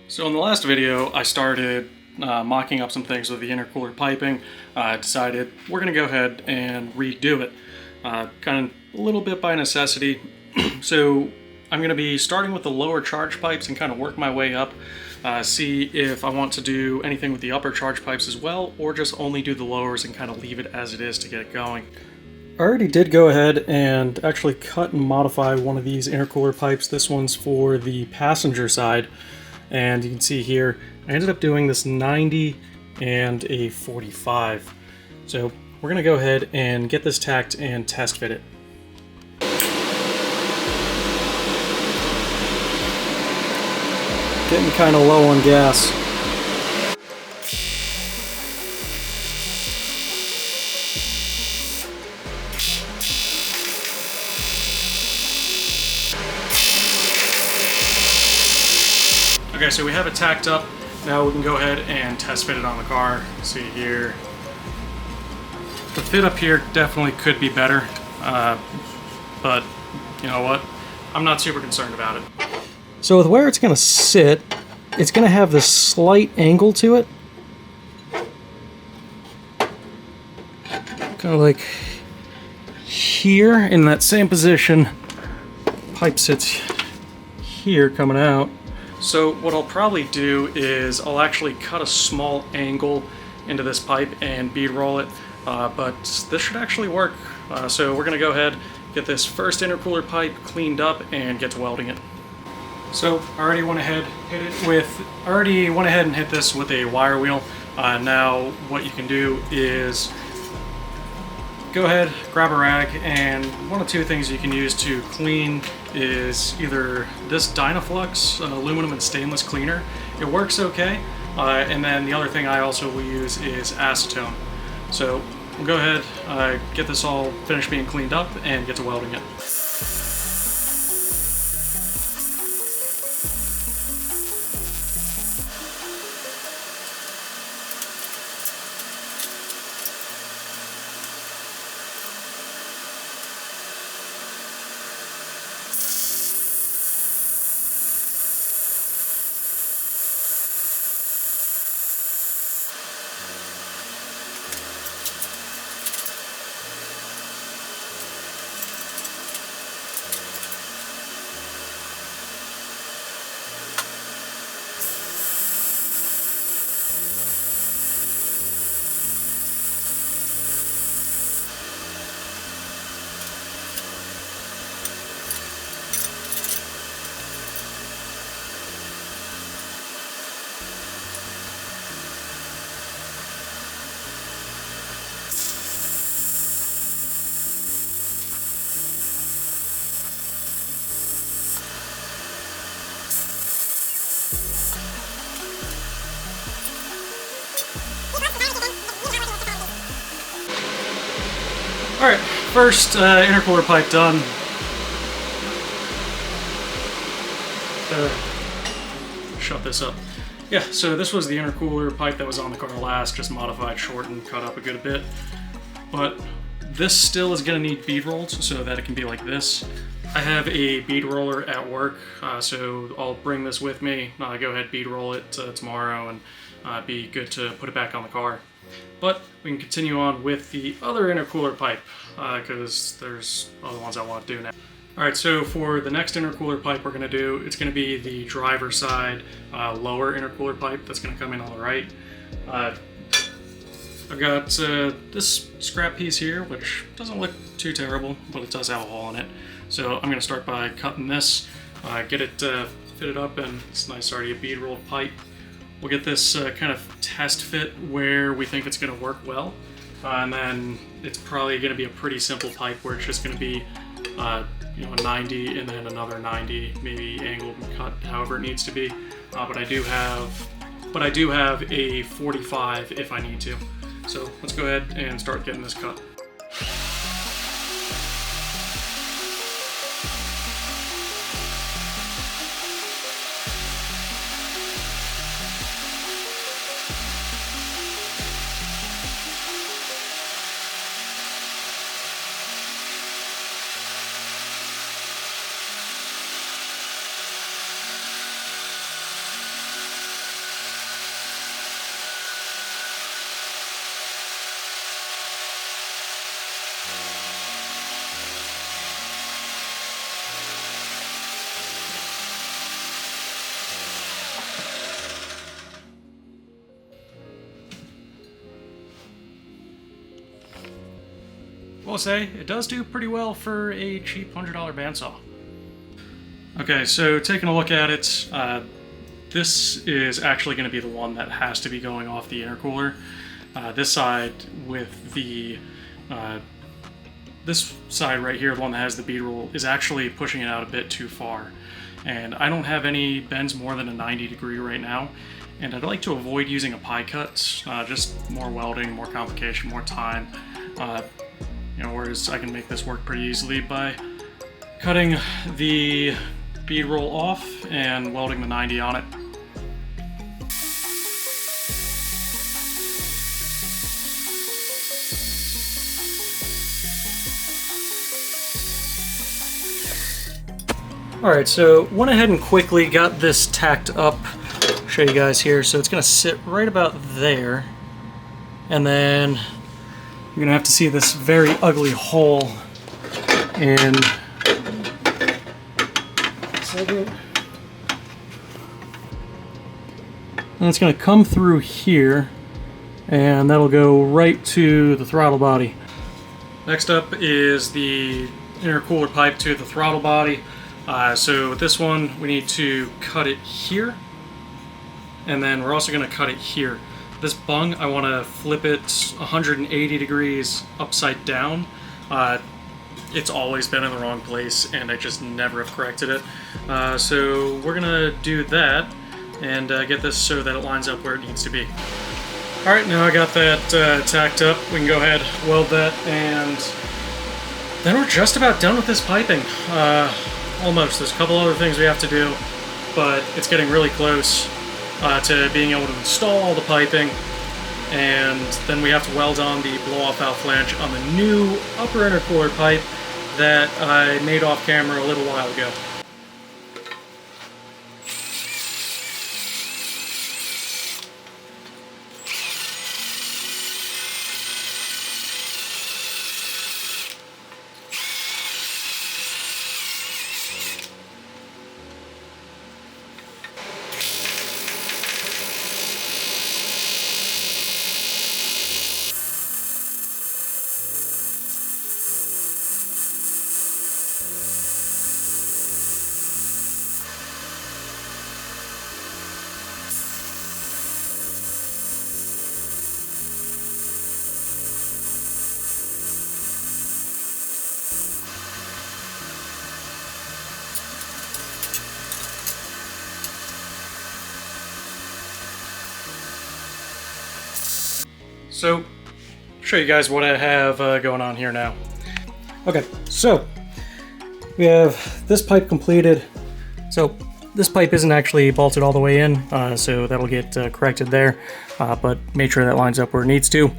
So in the last video, I started mocking up some things with the intercooler piping. I decided we're going to go ahead and redo it, kind of a little bit by necessity. So I'm going to be starting with the lower charge pipes and kind of work my way up, see if I want to do anything with the upper charge pipes as well, or just only do the lowers and kind of leave it as it is to get it going. I already did go ahead and actually cut and modify one of these intercooler pipes. This one's for the passenger side. And you can see here, I ended up doing this 90 and a 45. So we're gonna go ahead and get this tacked and test fit it. Getting kind of low on gas. Okay, so we have it tacked up. Now we can go ahead and test fit it on the car. See here. The fit up here definitely could be better, but you know what? I'm not super concerned about it. So with where it's gonna sit, it's gonna have this slight angle to it. Kind of like here in that same position. Pipe sits here coming out. So what I'll probably do is I'll actually cut a small angle into this pipe and bead roll it, but this should actually work. So we're gonna go ahead, get this first intercooler pipe cleaned up and get to welding it. So I already went ahead and hit this with a wire wheel. Now what you can do is go ahead, grab a rag, and one of two things you can use to clean is either this Dynaflux aluminum and stainless cleaner. It works okay, and then the other thing I also will use is acetone. So we'll go ahead, get this all finished being cleaned up, and get to welding it. Alright, first intercooler pipe done. Shut this up. Yeah, so this was the intercooler pipe that was on the car last, just modified, shortened, cut up a good bit. But this still is going to need bead rolls so that it can be like this. I have a bead roller at work, so I'll bring this with me, go ahead bead roll it tomorrow, and be good to put it back on the car. But we can continue on with the other intercooler pipe, because there's other ones I want to do now. Alright, so for the next intercooler pipe we're going to do, it's going to be the driver side lower intercooler pipe that's going to come in on the right. I've got this scrap piece here, which doesn't look too terrible, but it does have a hole in it. So I'm going to start by cutting this, get it fitted up, and it's nice already a bead rolled pipe. We'll get this kind of test fit where we think it's going to work well, and then it's probably going to be a pretty simple pipe where it's just going to be a 90 and then another 90, maybe angled and cut however it needs to be. But I do have a 45 if I need to. So let's go ahead and start getting this cut. We'll say it does do pretty well for a cheap $100 bandsaw. Okay, so taking a look at it, this is actually going to be the one that has to be going off the intercooler. This side with the this side right here, the one that has the bead roll, is actually pushing it out a bit too far. And I don't have any bends more than a 90 degree right now, and I'd like to avoid using a pie cut, just more welding, more complication, more time. You know, whereas I can make this work pretty easily by cutting the bead roll off and welding the 90 on it. Alright, so went ahead and quickly got this tacked up. I'll show you guys here. So it's going to sit right about there. And then you're going to have to see this very ugly hole in second. And it's going to come through here, and that'll go right to the throttle body. Next up is the intercooler pipe to the throttle body. So with this one, we need to cut it here, and then we're also going to cut it here. This bung, I want to flip it 180 degrees upside down. It's always been in the wrong place, and I just never have corrected it. So we're going to do that and get this so that it lines up where it needs to be. Alright, now I got that tacked up. We can go ahead, weld that, and then we're just about done with this piping. Almost. There's a couple other things we have to do, but it's getting really close to being able to install all the piping, and then we have to weld on the blow-off valve flange on the new upper intercooler pipe that I made off camera a little while ago. So, show you guys what I have going on here now. Okay, so we have this pipe completed. So this pipe isn't actually bolted all the way in, so that'll get corrected there, but make sure that lines up where it needs to.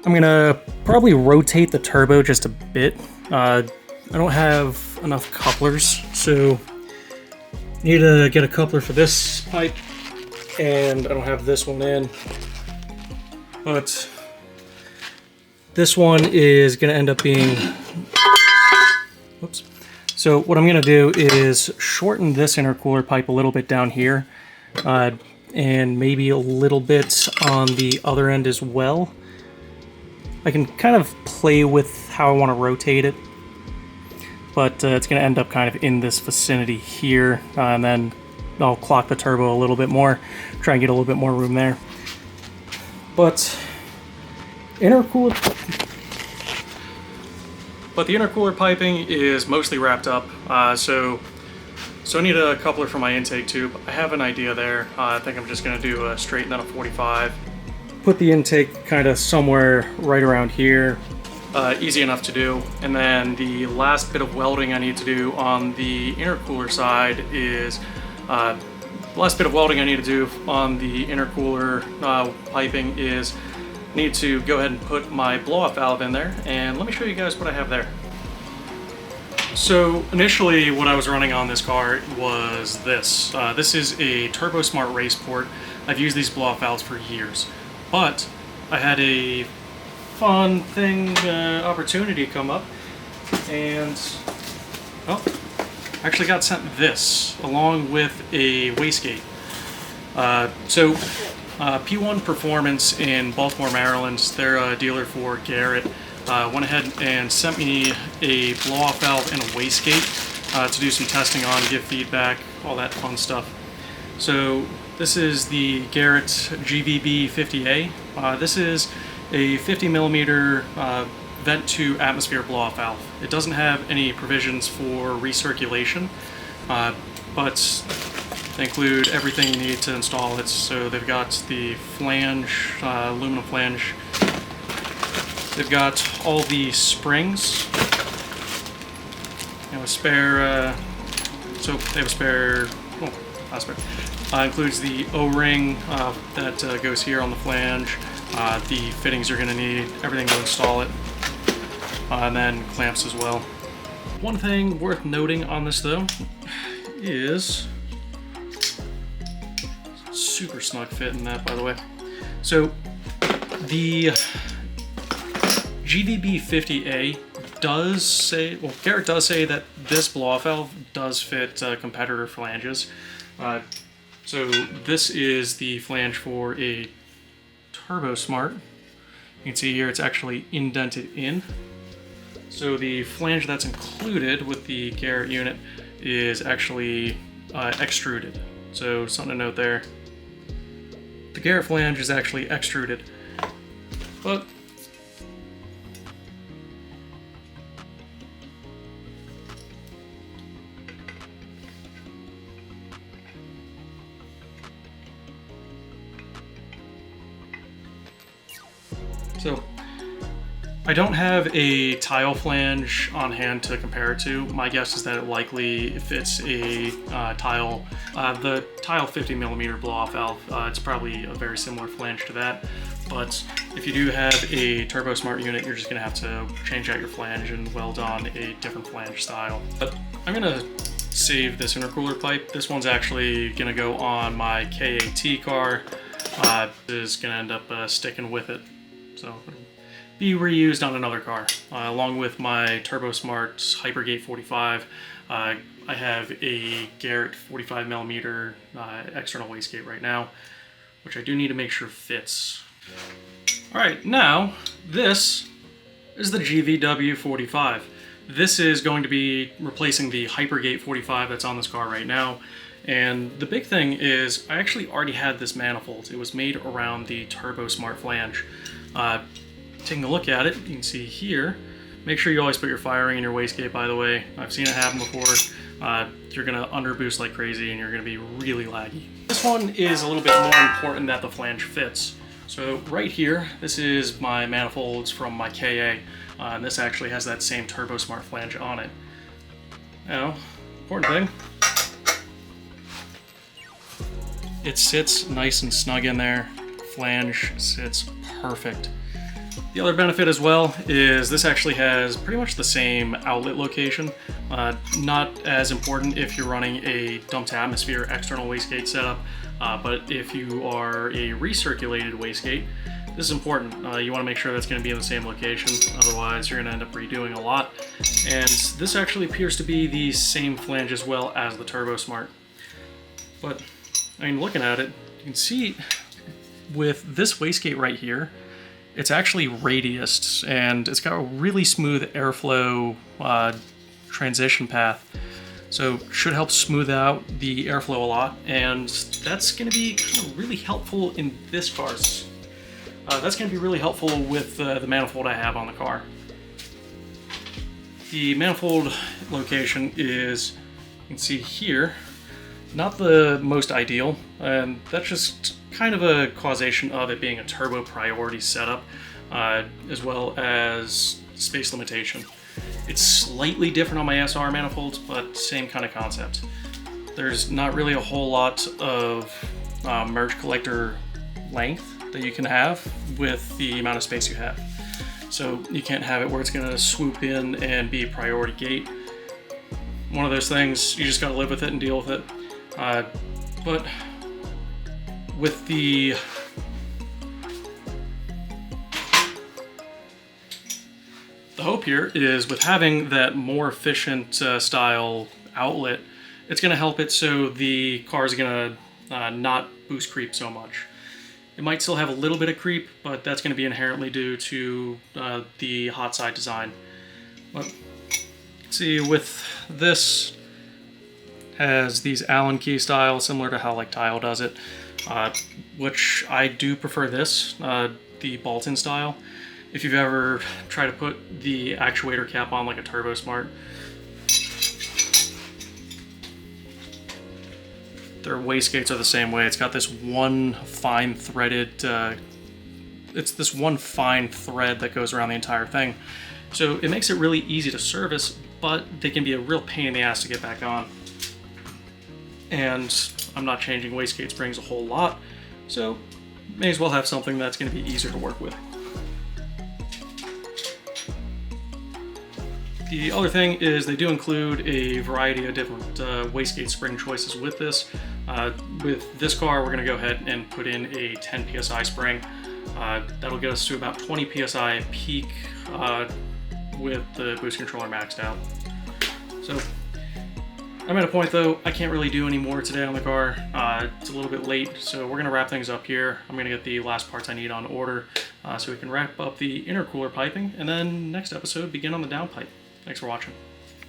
I'm gonna probably rotate the turbo just a bit. I don't have enough couplers, so I need to get a coupler for this pipe, and I don't have this one in. But this one is going to end up being, whoops. So what I'm going to do is shorten this intercooler pipe a little bit down here, and maybe a little bit on the other end as well. I can kind of play with how I want to rotate it, but it's going to end up kind of in this vicinity here, and then I'll clock the turbo a little bit more, try and get a little bit more room there. But the intercooler piping is mostly wrapped up, so I need a coupler for my intake tube. I have an idea there. I think I'm just going to do a straight and then a 45. Put the intake kind of somewhere right around here. Easy enough to do. And then the last bit of welding I need to do on the intercooler side is the last bit of welding I need to do on the intercooler piping is I need to go ahead and put my blow-off valve in there, and let me show you guys what I have there. So initially what I was running on this car was this. This is a Turbo Smart race port. I've used these blow-off valves for years, but I had a fun opportunity come up, and oh, actually got sent this along with a wastegate. So P1 Performance in Baltimore, Maryland, they're a dealer for Garrett. went ahead and sent me a blow-off valve and a wastegate to do some testing on, give feedback, all that fun stuff. So this is the Garrett GVB50A. This is a 50 millimeter vent to atmosphere blow-off valve. It doesn't have any provisions for recirculation, but they include everything you need to install it. So they've got the flange, aluminum flange. They've got all the springs. They have a spare, so they have a spare, well, not spare. Includes the O-ring that goes here on the flange, the fittings you're going to need, everything to install it, and then clamps as well. One thing worth noting on this though is super snug fit in that, by the way. So the GVB50A does say, well, Garrett does say that this blow-off valve does fit competitor flanges. So this is the flange for a Turbo Smart. You can see here it's actually indented in. So the flange that's included with the Garrett unit is actually extruded. So something to note there. The Garrett flange is actually extruded. But so, I don't have a tile flange on hand to compare it to. My guess is that it likely fits a tile, the tile 50 millimeter blow-off valve. It's probably a very similar flange to that. But if you do have a Turbo Smart unit, you're just gonna have to change out your flange and weld on a different flange style. But I'm gonna save this intercooler pipe. This one's actually gonna go on my KAT car. Is gonna end up sticking with it. So be reused on another car. Along with my Turbo Smart Hypergate 45, I have a Garrett 45 millimeter external wastegate right now, which I do need to make sure fits. All right, now this is the GVW 45. This is going to be replacing the Hypergate 45 that's on this car right now. And the big thing is I actually already had this manifold. It was made around the Turbo Smart flange. Taking a look at it, you can see here, make sure you always put your firing in your wastegate, by the way. I've seen it happen before. You're going to underboost like crazy and you're going to be really laggy. This one is a little bit more important that the flange fits. So right here, this is my manifolds from my KA. And this actually has that same Turbo Smart flange on it. Now, important thing, it sits nice and snug in there. Flange sits perfect. The other benefit as well is this actually has pretty much the same outlet location. Not as important if you're running a dump to atmosphere external wastegate setup, but if you are a recirculated wastegate, this is important. You want to make sure that's going to be in the same location, otherwise you're going to end up redoing a lot. And this actually appears to be the same flange as well as the Turbo Smart. But, I mean, looking at it, you can see with this wastegate right here, it's actually radiused and it's got a really smooth airflow transition path. So should help smooth out the airflow a lot, and that's going to be kind of really helpful in this car. That's going to be really helpful with the manifold I have on the car. The manifold location is, you can see here, not the most ideal, and that's just kind of a causation of it being a turbo priority setup, as well as space limitation. It's slightly different on my SR manifolds, but same kind of concept. There's not really a whole lot of merge collector length that you can have with the amount of space you have. So you can't have it where it's gonna swoop in and be a priority gate. One of those things, you just gotta live with it and deal with it. But with the hope here is with having that more efficient style outlet, it's going to help it so the car is going to not boost creep so much. It might still have a little bit of creep, but that's going to be inherently due to the hot side design. But see, with this, has these Allen key style, similar to how like Tile does it, which I do prefer this, the bolt-in style. If you've ever tried to put the actuator cap on like a Turbo Smart, their wastegates are the same way. It's got this one fine threaded, it's this one fine thread that goes around the entire thing. So it makes it really easy to service, but they can be a real pain in the ass to get back on. And I'm not changing wastegate springs a whole lot, so may as well have something that's going to be easier to work with. The other thing is they do include a variety of different wastegate spring choices with this. With this car, we're going to go ahead and put in a 10 psi spring. That'll get us to about 20 psi peak with the boost controller maxed out. So I'm at a point though, I can't really do any more today on the car. It's a little bit late, so we're going to wrap things up here. I'm going to get the last parts I need on order so we can wrap up the intercooler piping, and then next episode begin on the downpipe. Thanks for watching.